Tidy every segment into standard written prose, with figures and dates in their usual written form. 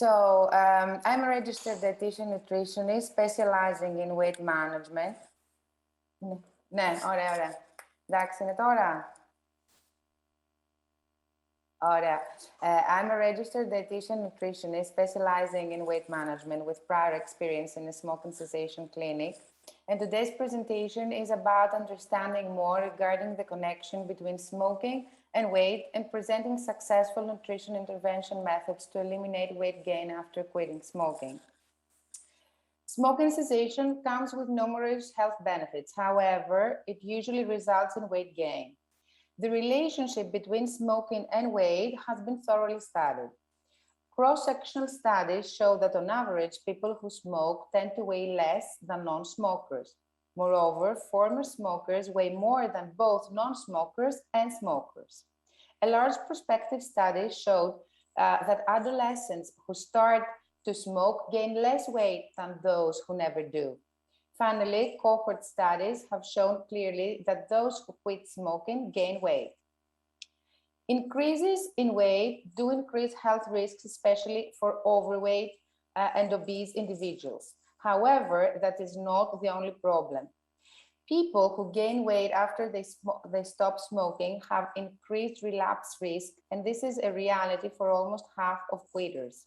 I'm a registered dietitian nutritionist specializing in weight management. Ναι, ωραία, ωραία. Εντάξει είναι τώρα. Ωραία. I'm a registered dietitian nutritionist specializing in weight management with prior experience in a smoking cessation clinic. And today's presentation is about understanding more regarding the connection between smoking and weight and presenting successful nutrition intervention methods to eliminate weight gain after quitting smoking. Smoking cessation comes with numerous health benefits. However, it usually results in weight gain. The relationship between smoking and weight has been thoroughly studied. Cross-sectional studies show that on average, people who smoke tend to weigh less than non-smokers. Moreover, former smokers weigh more than both non-smokers and smokers. A large prospective study showed that adolescents who start to smoke gain less weight than those who never do. Finally, cohort studies have shown clearly that those who quit smoking gain weight. Increases in weight do increase health risks, especially for overweight and obese individuals. However, that is not the only problem. People who gain weight after they stop smoking have increased relapse risk, and this is a reality for almost half of quitters.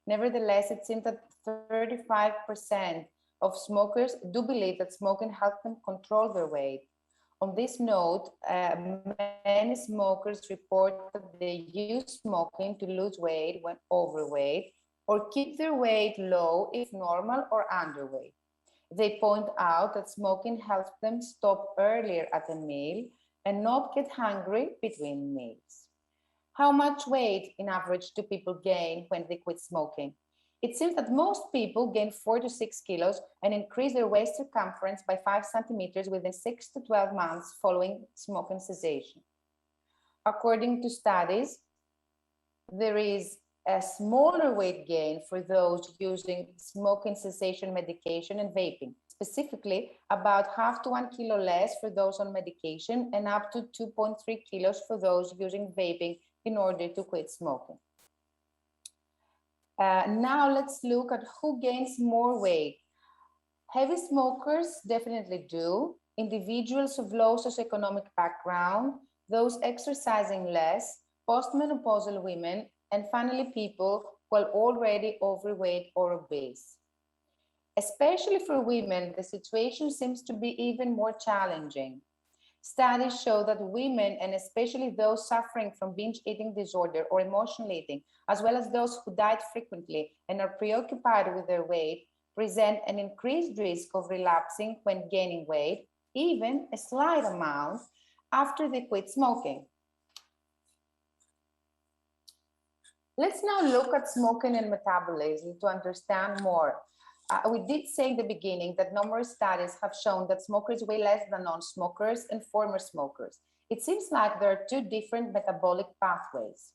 Nevertheless, it seems that 35% of smokers do believe that smoking helped them control their weight. On this note, many smokers report that they use smoking to lose weight when overweight or keep their weight low if normal or underweight. They point out that smoking helps them stop earlier at a meal and not get hungry between meals. How much weight, in average, do people gain when they quit smoking? It seems that most people gain 4 to 6 kilos and increase their waist circumference by 5 centimeters within 6 to 12 months following smoking cessation. According to studies, there is a smaller weight gain for those using smoking cessation medication and vaping, specifically about half to 1 kilo less for those on medication and up to 2.3 kilos for those using vaping in order to quit smoking. Now let's look at who gains more weight. Heavy smokers definitely do. Individuals of low socioeconomic background, those exercising less, postmenopausal women, and finally people who are already overweight or obese. Especially for women, the situation seems to be even more challenging. Studies show that women, and especially those suffering from binge eating disorder or emotional eating, as well as those who diet frequently and are preoccupied with their weight, present an increased risk of relapsing when gaining weight, even a slight amount, after they quit smoking. Let's now look at smoking and metabolism to understand more. We did say in the beginning that numerous studies have shown that smokers weigh less than non-smokers and former smokers. It seems like there are two different metabolic pathways.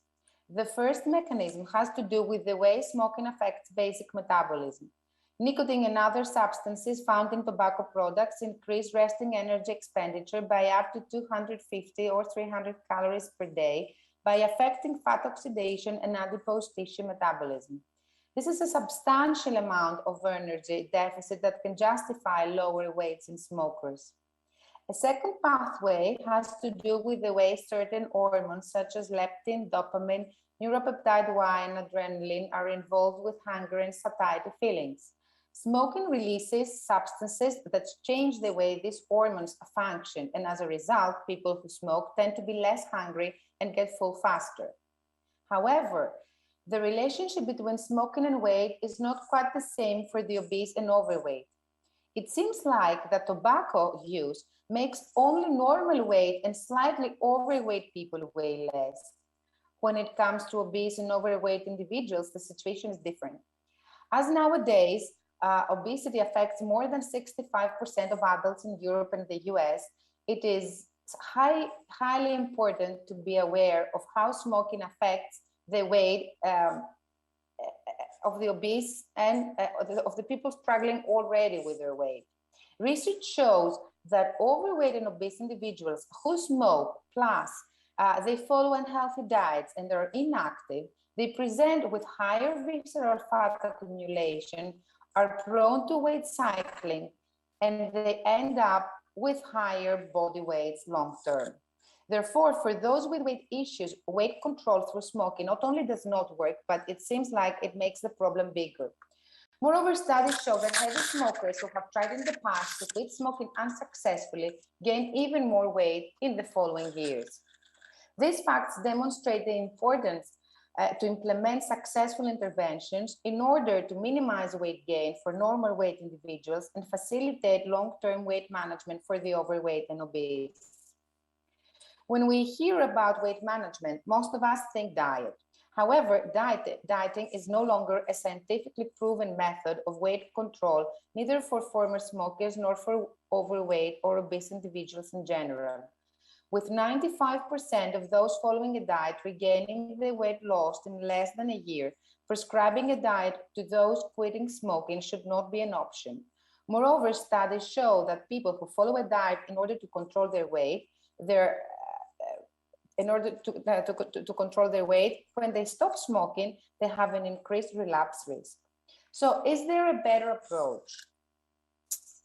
The first mechanism has to do with the way smoking affects basic metabolism. Nicotine and other substances found in tobacco products increase resting energy expenditure by up to 250 or 300 calories per day by affecting fat oxidation and adipose tissue metabolism. This is a substantial amount of energy deficit that can justify lower weights in smokers. A second pathway has to do with the way certain hormones such as leptin, dopamine, neuropeptide Y, and adrenaline are involved with hunger and satiety feelings. Smoking releases substances that change the way these hormones function, and as a result, people who smoke tend to be less hungry and get full faster. However, the relationship between smoking and weight is not quite the same for the obese and overweight. It seems like that tobacco use makes only normal weight and slightly overweight people weigh less. When it comes to obese and overweight individuals, the situation is different. As nowadays, obesity affects more than 65% of adults in Europe and the US, it is highly important to be aware of how smoking affects the weight of the obese and of the people struggling already with their weight. Research shows that overweight and obese individuals who smoke, plus they follow unhealthy diets and are inactive, They present with higher visceral fat accumulation, are prone to weight cycling, and they end up with higher body weights long term. Therefore, for those with weight issues, weight control through smoking not only does not work, but it seems like it makes the problem bigger. Moreover, studies show that heavy smokers who have tried in the past to quit smoking unsuccessfully gain even more weight in the following years. These facts demonstrate the importance to implement successful interventions in order to minimize weight gain for normal weight individuals and facilitate long-term weight management for the overweight and obese. When we hear about weight management, most of us think diet. However, dieting is no longer a scientifically proven method of weight control, neither for former smokers nor for overweight or obese individuals in general. With 95% of those following a diet regaining the weight lost in less than a year, prescribing a diet to those quitting smoking should not be an option. Moreover, studies show that people who follow a diet in order to control their weight, when they stop smoking, they have an increased relapse risk. So is there a better approach?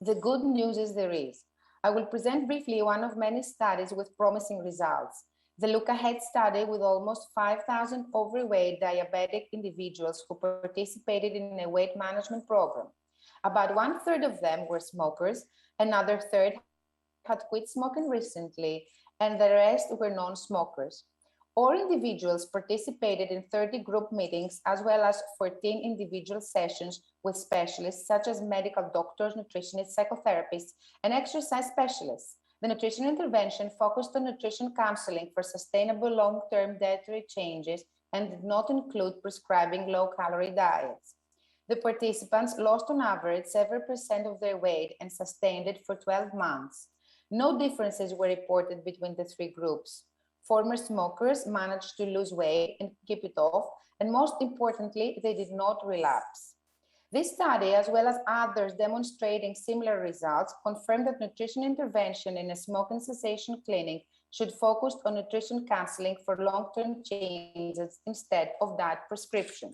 The good news is there is. I will present briefly one of many studies with promising results. The Look Ahead study with almost 5,000 overweight diabetic individuals who participated in a weight management program. About 1/3 of them were smokers, another third had quit smoking recently, and the rest were non-smokers. All individuals participated in 30 group meetings as well as 14 individual sessions with specialists such as medical doctors, nutritionists, psychotherapists, and exercise specialists. The nutrition intervention focused on nutrition counseling for sustainable long-term dietary changes and did not include prescribing low-calorie diets. The participants lost on average 7% of their weight and sustained it for 12 months. No differences were reported between the three groups. Former smokers managed to lose weight and keep it off, and most importantly, they did not relapse. This study, as well as others demonstrating similar results, confirmed that nutrition intervention in a smoking cessation clinic should focus on nutrition counseling for long-term changes instead of diet prescription.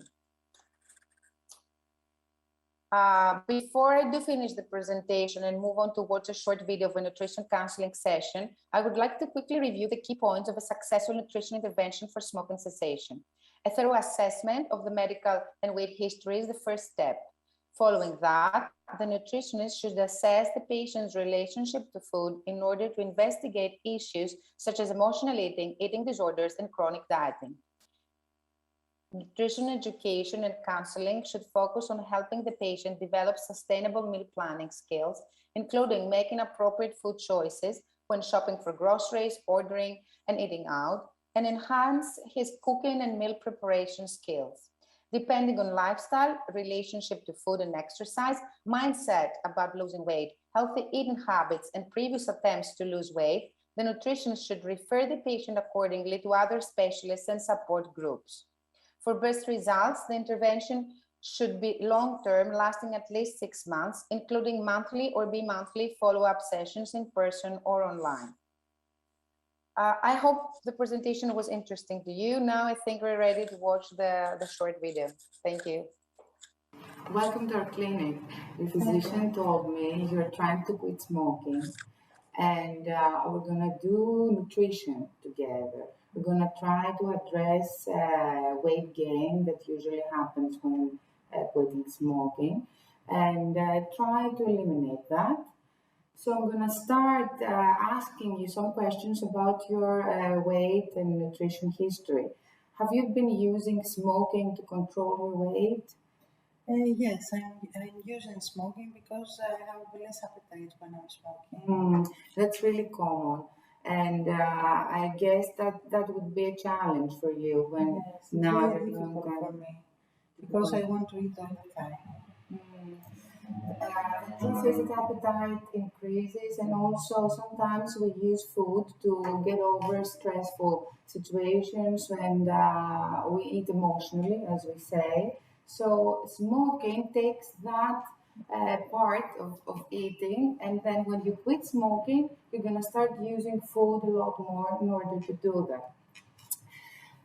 Before I do finish the presentation and move on to watch a short video of a nutrition counseling session, I would like to quickly review the key points of a successful nutrition intervention for smoking cessation. A thorough assessment of the medical and weight history is the first step. Following that, the nutritionist should assess the patient's relationship to food in order to investigate issues such as emotional eating, eating disorders, and chronic dieting. Nutrition education and counseling should focus on helping the patient develop sustainable meal planning skills, including making appropriate food choices when shopping for groceries, ordering, and eating out, and enhance his cooking and meal preparation skills. Depending on lifestyle, relationship to food and exercise, mindset about losing weight, healthy eating habits, and previous attempts to lose weight, the nutritionist should refer the patient accordingly to other specialists and support groups. For best results, the intervention should be long-term, lasting at least 6 months, including monthly or bi-monthly follow-up sessions in person or online. I hope the presentation was interesting to you. Now I think we're ready to watch the short video. Thank you. Welcome to our clinic. The physician told me you're trying to quit smoking, and we're gonna do nutrition together. We're gonna try to address weight gain that usually happens when quitting smoking, and try to eliminate that. So I'm gonna start asking you some questions about your weight and nutrition history. Have you been using smoking to control your weight? Yes, I'm using smoking because I have less appetite when I'm smoking. That's really common. And I guess that would be a challenge for you when Yes, it's now very you're difficult going for me because I want to eat all the time. It says that appetite increases, and also sometimes we use food to get over stressful situations, and we eat emotionally, as we say. So smoking takes that part of eating, and then when you quit smoking, you're gonna start using food a lot more in order to do that.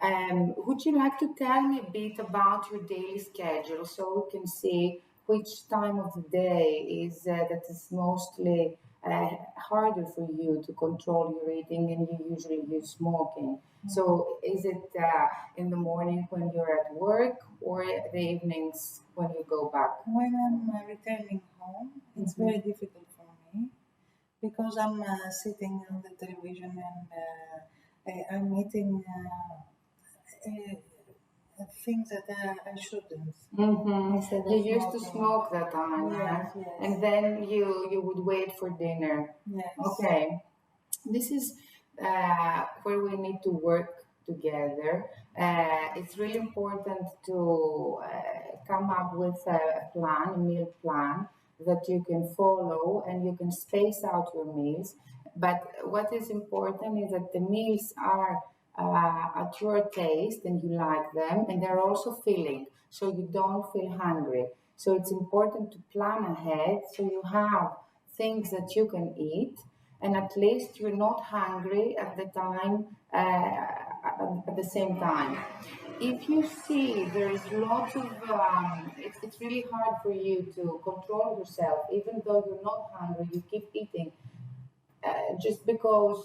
Would you like to tell me a bit about your daily schedule so we can see which time of the day is that is mostly harder for you to control your eating and you usually use smoking? So is it in the morning when you're at work or the evenings when you go back? When I'm returning home, it's very difficult for me because I'm sitting on the television and I'm eating things that I shouldn't. Instead of You used to smoking. smoke that time, huh? Yes, yes. And then you would wait for dinner. Yes. Okay. This is where we need to work together. It's really important to come up with a plan, a meal plan that you can follow and you can space out your meals. But what is important is that the meals are at your taste and you like them, and they're also filling, so you don't feel hungry. So it's important to plan ahead so you have things that you can eat and at least you're not hungry at the time at the same time. If you see there is lots of it's really hard for you to control yourself even though you're not hungry, you keep eating just because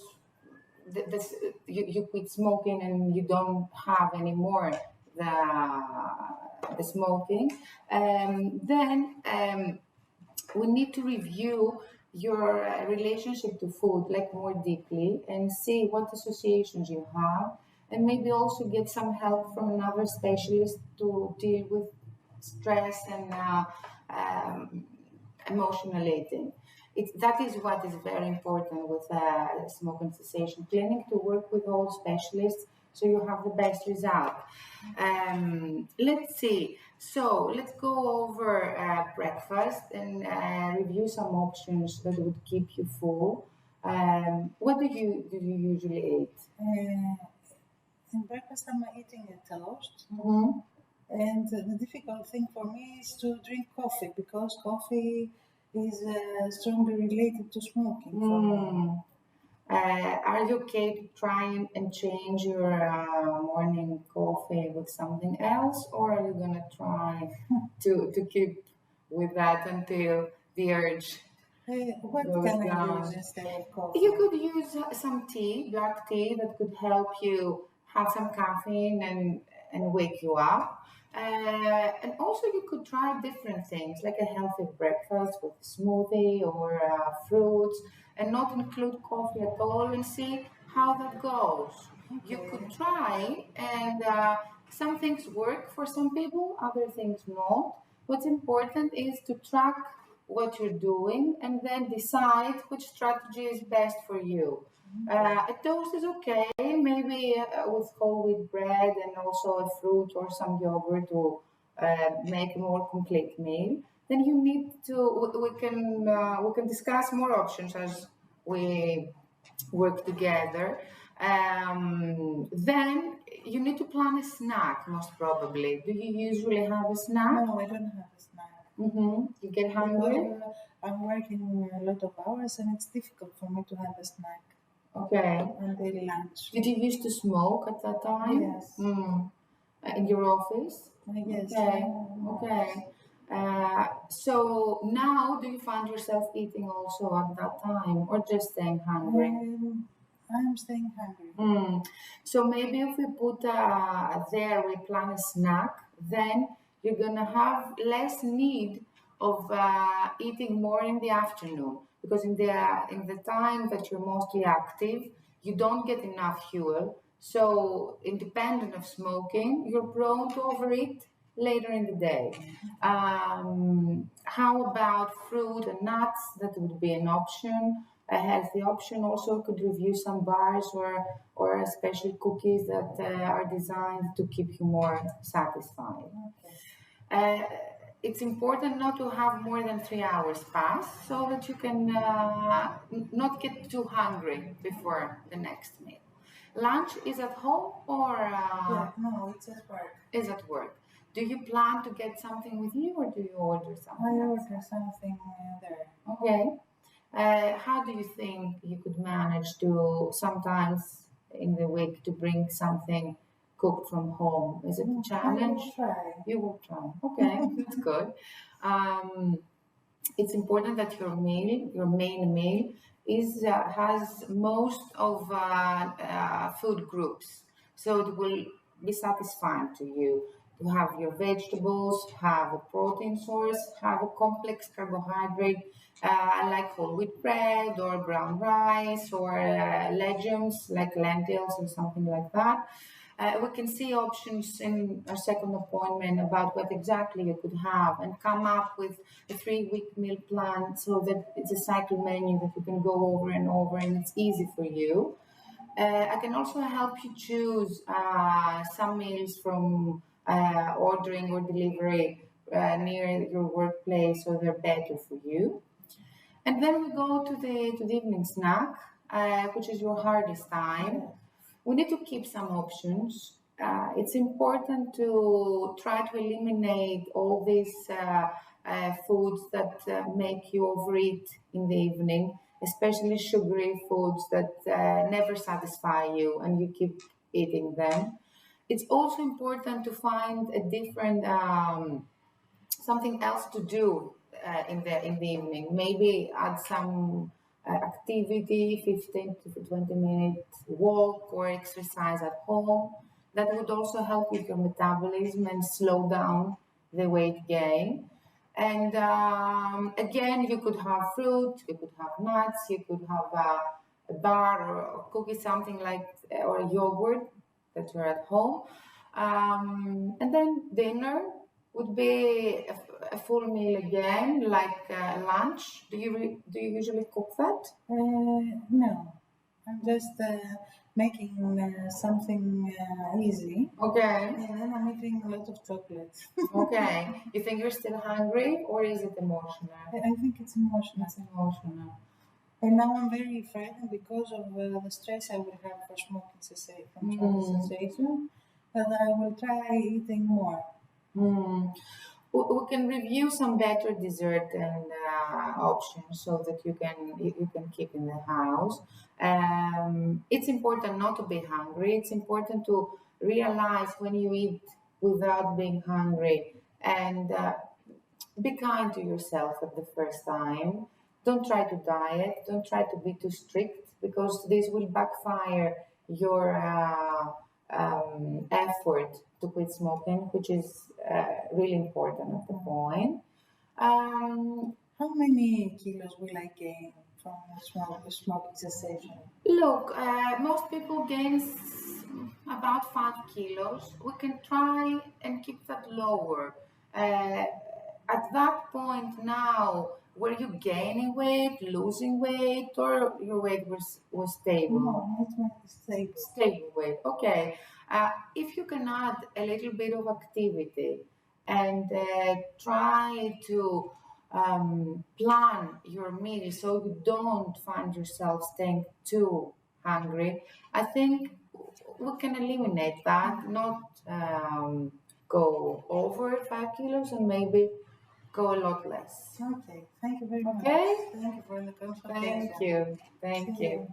you quit smoking and you don't have anymore the smoking, then we need to review your relationship to food like more deeply and see what associations you have and maybe also get some help from another specialist to deal with stress and emotional eating. That is what is very important with smoking cessation clinic, to work with all specialists so you have the best result. Let's see. So let's go over breakfast and review some options that would keep you full. What do you usually eat? In breakfast, I'm eating a toast. Mm-hmm. And the difficult thing for me is to drink coffee because coffee is strongly related to smoking for me. Are you okay to try and change your morning coffee with something else, or are you gonna try to keep with that until the urge What goes can I down? use instead of coffee? You could use some tea, black tea, that could help you have some caffeine and wake you up. And also you could try different things like a healthy breakfast with a smoothie or fruits and not include coffee at all and see how that goes. You could try and some things work for some people, other things not. What's important is to track what you're doing and then decide which strategy is best for you. A toast is okay, maybe with whole wheat bread and also a fruit or some yogurt to make a more complete meal. Then you need to, we can discuss more options as we work together. Then you need to plan a snack, most probably. Do you usually have a snack? No, I don't have a snack. You get hungry? Because I'm working a lot of hours and it's difficult for me to have a snack Okay. until lunch. Did you used to smoke at that time? Yes. In your office? Yes. Okay. Okay. So now, do you find yourself eating also at that time, or just staying hungry? I'm staying hungry. So maybe if we put there, we plan a snack, then you're gonna have less need of eating more in the afternoon, because in the time that you're mostly active, you don't get enough fuel. So independent of smoking, you're prone to overeat later in the day. How about fruit and nuts? That would be an option, a healthy option. Also, could review some bars or especially cookies that are designed to keep you more satisfied. It's important not to have more than 3 hours pass so that you can not get too hungry before the next meal. Lunch is at home or No, it's at work. is at work? Do you plan to get something with you or do you order something? I order something there. Okay. How do you think you could manage to sometimes in the week to bring something cooked from home? Is it a I will challenge? try. You will try. Okay, that's good. It's important that your meal, your main meal, is has most of food groups, so it will be satisfying to you to have your vegetables, have a protein source, have a complex carbohydrate like whole wheat bread or brown rice or legumes like lentils or something like that. We can see options in our second appointment about what exactly you could have and come up with a 3-week meal plan so that it's a cycle menu that you can go over and over and it's easy for you. I can also help you choose some meals from ordering or delivery near your workplace so they're better for you. And then we go to the evening snack, which is your hardest time. We need to keep some options. It's important to try to eliminate all these foods that make you overeat in the evening, especially sugary foods that never satisfy you and you keep eating them. It's also important to find a different something else to do in the evening. Maybe add some activity, 15 to 20-minute walk or exercise at home. That would also help with your metabolism and slow down the weight gain. And again, you could have fruit, you could have nuts, you could have a bar or a cookie, something like, or a yogurt that you're at home. And then dinner would be a full meal again, like lunch. Do you usually cook that? No, I'm just making something easy. Okay. And then I'm eating a lot of chocolates. Okay. You think you're still hungry, or is it emotional? I think it's emotional. It's emotional. And now I'm very frightened because of the stress I will have for smoking cessation, that I will try eating more. We can review some better dessert and options so that you can keep in the house. It's important not to be hungry. It's important to realize when you eat without being hungry and be kind to yourself at the first time. Don't try to diet. Don't try to be too strict because this will backfire your effort to quit smoking, which is really important at the point. How many kilos will I gain from smoking cessation? Look, most people gain about 5 kilos. We can try and keep that lower. At that point now, were you gaining weight, losing weight, or your weight was stable? No, it was stable. Stable weight. Okay. If you can add a little bit of activity and try to plan your meal so you don't find yourself staying too hungry, I think we can eliminate that, not go over 5 kilos and maybe go a lot less. Okay, thank you very much. Okay? Thank you for the consultation. Thank you. Thank you.